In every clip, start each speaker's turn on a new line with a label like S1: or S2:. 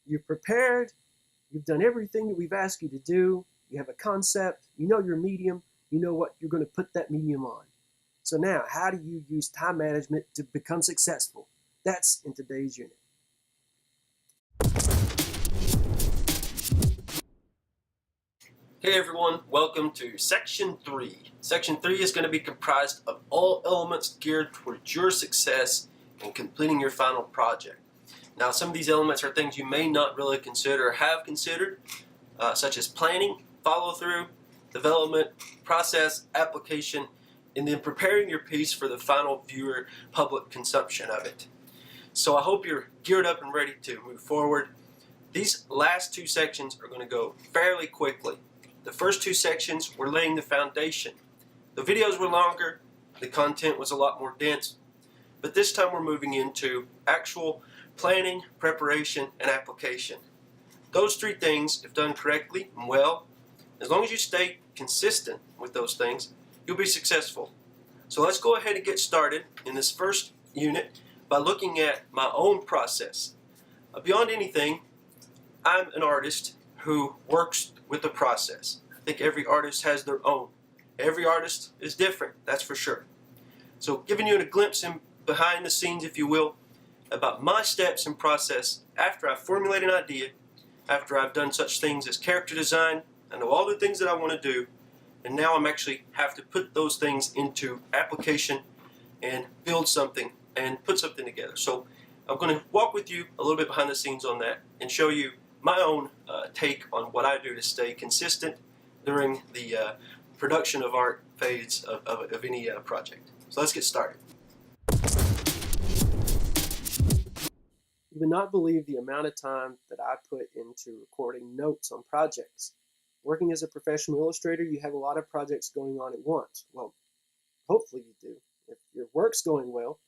S1: You've prepared, you've done everything that we've asked you to do, you have a concept, you know your medium, you know what you're going to put that medium on. So now, how do you use time management to become successful? That's in today's unit.
S2: Hey everyone, welcome to Section 3. Section 3 is going to be comprised of all elements geared towards your success in completing your final project. Now, some of these elements are things you may not really consider or have considered, such as planning, follow-through, development, process, application, and then preparing your piece for the final viewer public consumption of it. So I hope you're geared up and ready to move forward. These last two sections are going to go fairly quickly. The first two sections were laying the foundation. The videos were longer, the content was a lot more dense, but this time we're moving into actual planning, preparation, and application. Those three things, if done correctly and well, as long as you stay consistent with those things, you'll be successful. So let's go ahead and get started in this first unit by looking at my own process. Beyond anything, I'm an artist who works with the process. I think every artist has their own. Every artist is different, that's for sure. So giving you a glimpse in behind the scenes, if you will, about my steps and process after I formulate an idea, after I've done such things as character design, I know all the things that I want to do, and now I'm actually have to put those things into application and build something and put something together. So I'm going to walk with you a little bit behind the scenes on that and show you my own take on what I do to stay consistent during the production of art phase of any project. So let's get started.
S1: You would not believe the amount of time that I put into recording notes on projects. Working as a professional illustrator, you have a lot of projects going on at once. Well, hopefully you do, if your work's going well.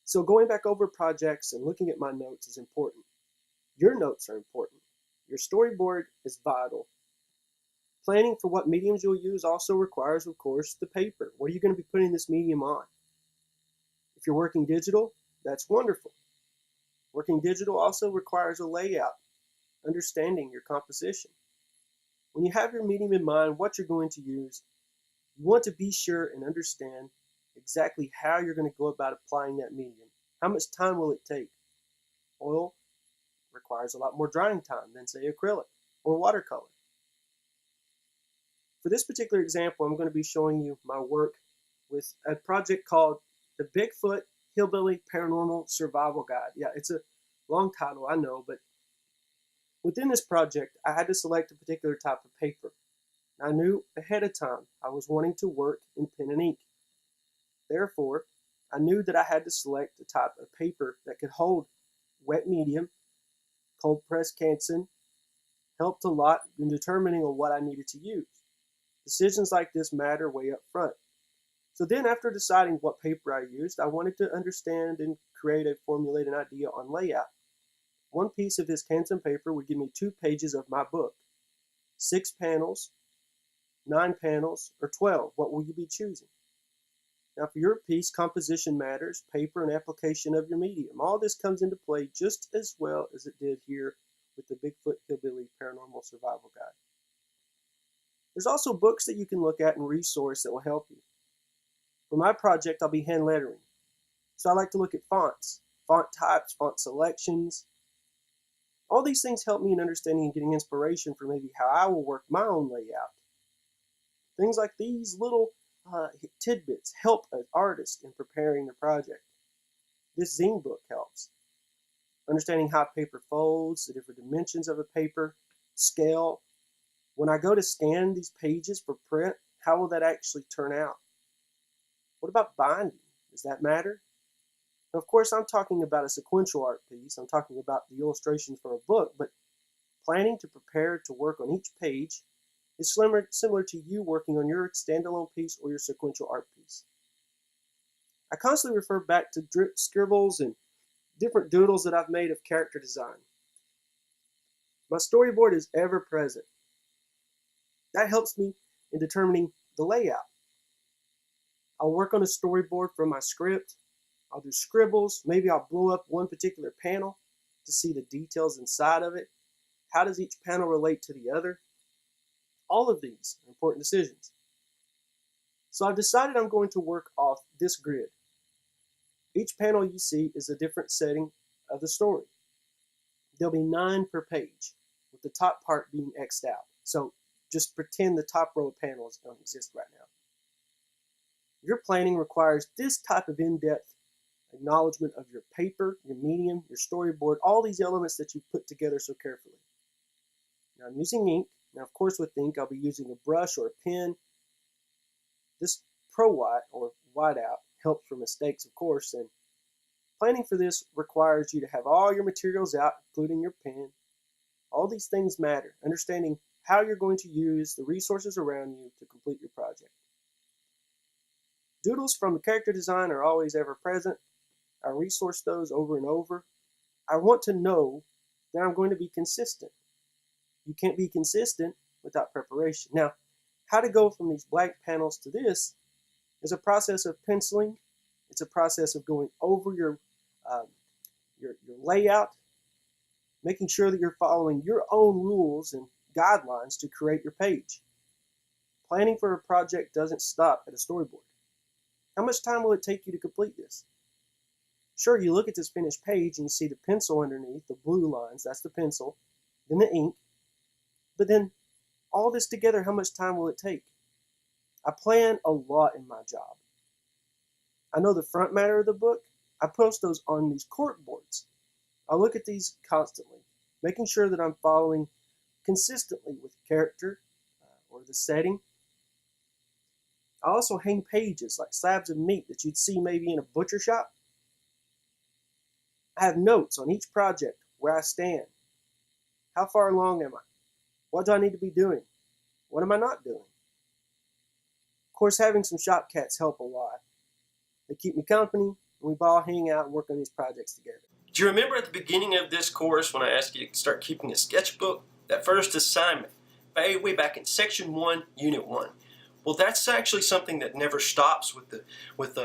S1: So going back over projects and looking at my notes is important. Your notes are important. Your storyboard is vital. Planning for what mediums you'll use also requires, of course, the paper. What are you going to be putting this medium on? If you're working digital, that's wonderful. Working digital also requires a layout, understanding your composition. When you have your medium in mind, what you're going to use, you want to be sure and understand exactly how you're going to go about applying that medium. How much time will it take? Oil requires a lot more drying time than, say, acrylic or watercolor. For this particular example, I'm going to be showing you my work with a project called the Bigfoot Hillbilly Paranormal Survival Guide. Yeah, it's a long title, I know, but within this project, I had to select a particular type of paper. I knew ahead of time I was wanting to work in pen and ink. Therefore, I knew that I had to select a type of paper that could hold wet medium. Cold press Canson helped a lot in determining on what I needed to use. Decisions like this matter way up front. So then after deciding what paper I used, I wanted to understand and formulate an idea on layout. One piece of this Canson paper would give me 2 pages of my book. 6 panels, 9 panels, or 12. What will you be choosing? Now for your piece, composition matters, paper, and application of your medium. All this comes into play just as well as it did here with the Bigfoot Hillbilly Paranormal Survival Guide. There's also books that you can look at and resource that will help you. For my project, I'll be hand lettering. So I like to look at fonts, font types, font selections. All these things help me in understanding and getting inspiration for maybe how I will work my own layout. Things like these little tidbits help an artist in preparing the project. This zine book helps. Understanding how paper folds, the different dimensions of a paper, scale. When I go to scan these pages for print, how will that actually turn out? What about binding? Does that matter? Now, of course, I'm talking about a sequential art piece. I'm talking about the illustrations for a book, but planning to prepare to work on each page is similar to you working on your standalone piece or your sequential art piece. I constantly refer back to scribbles and different doodles that I've made of character design. My storyboard is ever present. That helps me in determining the layout. I'll work on a storyboard from my script. I'll do scribbles. Maybe I'll blow up one particular panel to see the details inside of it. How does each panel relate to the other? All of these are important decisions. So I've decided I'm going to work off this grid. Each panel you see is a different setting of the story. There'll be 9 per page, with the top part being X'd out. So just pretend the top row of panels don't exist right now. Your planning requires this type of in-depth acknowledgement of your paper, your medium, your storyboard, all these elements that you've put together so carefully. Now I'm using ink. Now of course with ink I'll be using a brush or a pen. This Pro White or whiteout helps for mistakes of course, and planning for this requires you to have all your materials out, including your pen. All these things matter. Understanding how you're going to use the resources around you to complete your project. Doodles from the character design are always ever present. I resource those over and over. I want to know that I'm going to be consistent. You can't be consistent without preparation. Now, how to go from these blank panels to this is a process of penciling. It's a process of going over your layout, making sure that you're following your own rules and guidelines to create your page. Planning for a project doesn't stop at a storyboard. How much time will it take you to complete this? Sure, you look at this finished page and you see the pencil underneath, the blue lines, that's the pencil, then the ink. But then all this together, how much time will it take? I plan a lot in my job. I know the front matter of the book. I post those on these cork boards. I look at these constantly, making sure that I'm following consistently with character or the setting. I also hang pages like slabs of meat that you'd see maybe in a butcher shop. I have notes on each project, where I stand. How far along am I? What do I need to be doing? What am I not doing? Of course, having some shop cats help a lot. They keep me company, and we all hang out and work on these projects together.
S2: Do you remember at the beginning of this course when I asked you to start keeping a sketchbook? That first assignment, way back in Section 1, Unit 1. Well, that's actually something that never stops with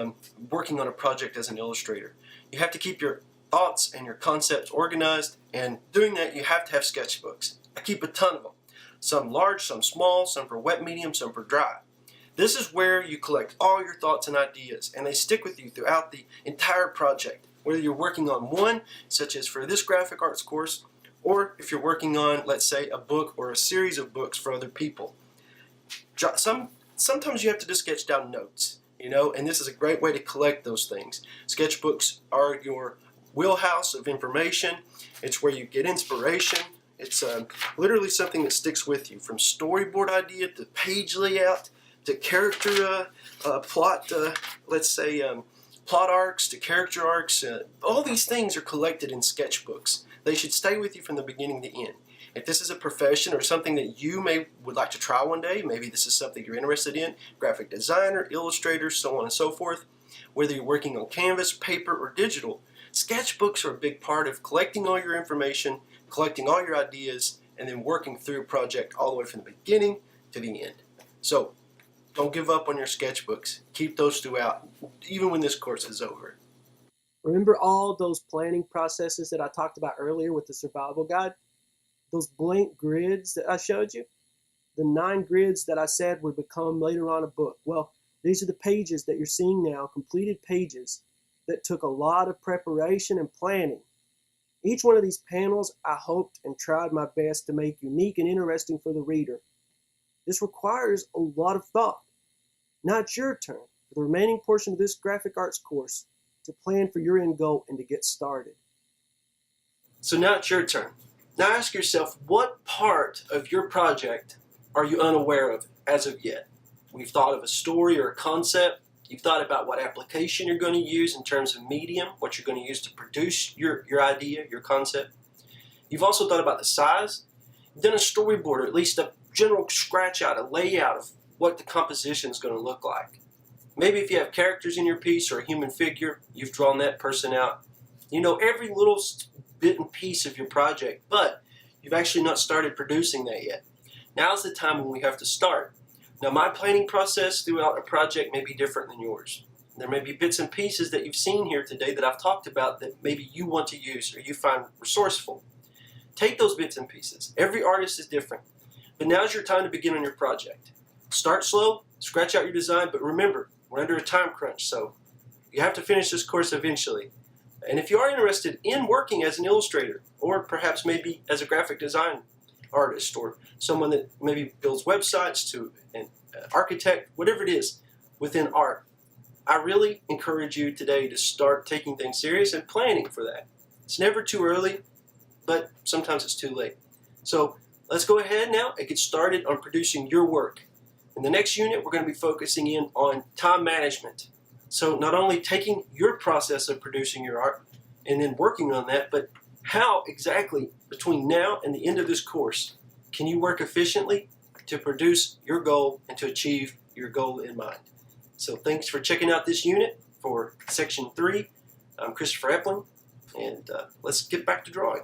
S2: working on a project as an illustrator. You have to keep your thoughts and your concepts organized, and doing that you have to have sketchbooks. I keep a ton of them. Some large, some small, some for wet medium, some for dry. This is where you collect all your thoughts and ideas, and they stick with you throughout the entire project. Whether you're working on one, such as for this graphic arts course, or if you're working on, let's say, a book or a series of books for other people. Sometimes you have to just sketch down notes, and this is a great way to collect those things. Sketchbooks are your wheelhouse of information. It's where you get inspiration. It's literally something that sticks with you, from storyboard idea to page layout to character plot, plot arcs to character arcs. All these things are collected in sketchbooks. They should stay with you from the beginning to end. If this is a profession or something that you would like to try one day, maybe this is something you're interested in, graphic designer, illustrator, so on and so forth, whether you're working on canvas, paper, or digital, sketchbooks are a big part of collecting all your information, collecting all your ideas, and then working through a project all the way from the beginning to the end. So don't give up on your sketchbooks. Keep those throughout, even when this course is over.
S1: Remember all those planning processes that I talked about earlier with the survival guide? Those blank grids that I showed you? The 9 grids that I said would become later on a book. Well, these are the pages that you're seeing now, completed pages that took a lot of preparation and planning. Each one of these panels I hoped and tried my best to make unique and interesting for the reader. This requires a lot of thought. Now it's your turn for the remaining portion of this graphic arts course to plan for your end goal and to get started.
S2: So now it's your turn. Now ask yourself, what part of your project are you unaware of as of yet? We've thought of a story or a concept. You've thought about what application you're going to use in terms of medium, what you're going to use to produce your idea, your concept. You've also thought about the size. You've done a storyboard, or at least a general scratch out, a layout of what the composition is going to look like. Maybe if you have characters in your piece or a human figure, you've drawn that person out. You know every little bit and piece of your project, but you've actually not started producing that yet. Now's the time when we have to start. Now, my planning process throughout a project may be different than yours. There may be bits and pieces that you've seen here today that I've talked about that maybe you want to use or you find resourceful. take those bits and pieces. Every artist is different. But now's your time to begin on your project. Start slow, scratch out your design, but remember, we're under a time crunch, so you have to finish this course eventually. And if you are interested in working as an illustrator, or perhaps maybe as a graphic design artist, or someone that maybe builds websites to an architect, whatever it is within art, I really encourage you today to start taking things serious and planning for that. It's never too early, but sometimes it's too late. So let's go ahead now and get started on producing your work. In the next unit, we're going to be focusing in on time management. So not only taking your process of producing your art and then working on that, but how exactly between now and the end of this course can you work efficiently to produce your goal and to achieve your goal in mind. So thanks for checking out this unit for Section 3. I'm Christopher Epling, and let's get back to drawing.